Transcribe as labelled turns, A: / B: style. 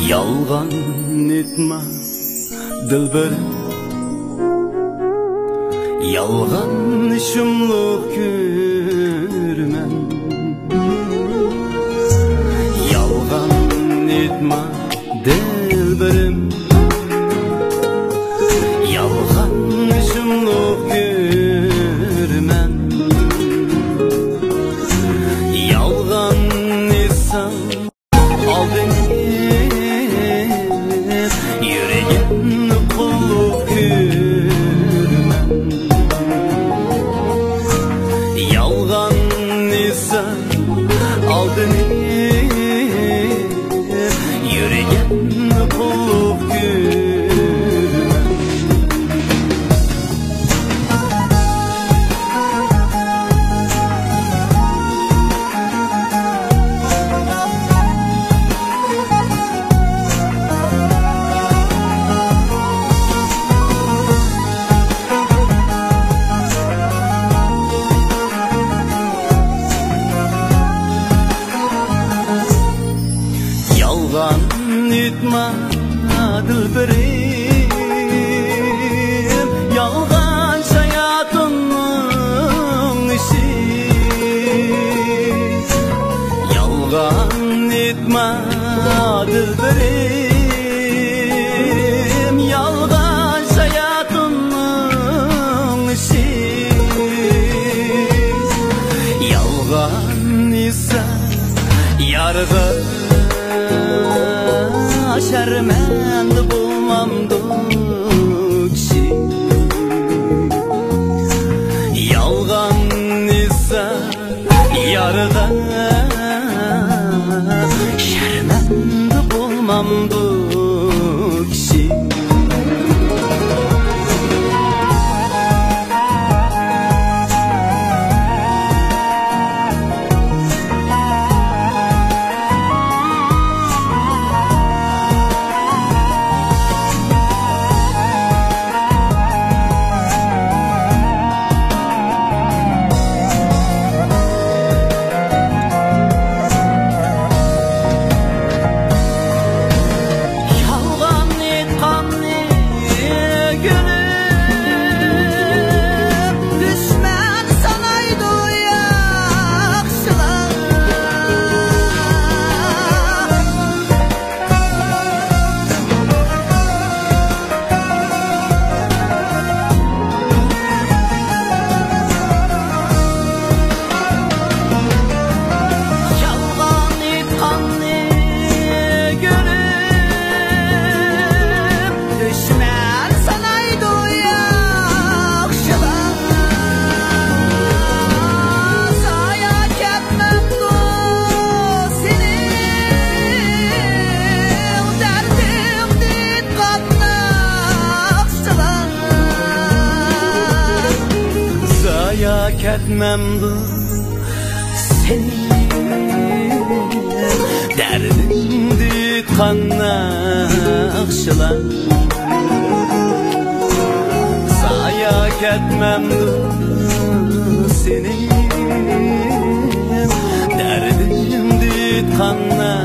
A: Yalgan etme dilberim, yalgan şumluk görmem. Yalgan etme dilberim, yalgan şumluk görmem. Yalgan etsen al beni, yüreğin kulluk görmem. Yalgan ise al beni, yüreğin kulluk görmem. Yalgan etme dilberim, yalgan hayatımın işi. Yalgan etme dilberim, yalgan hayatımın işi. Yalgan ise yarıda şermend bulmamdı kişi. Yalgan ise yarıda şermend bulmamdı kişi. Ketmemdi seni, derdimdi kanakşılar. Saya ketmemdi seni, derdimdi kanakşılar.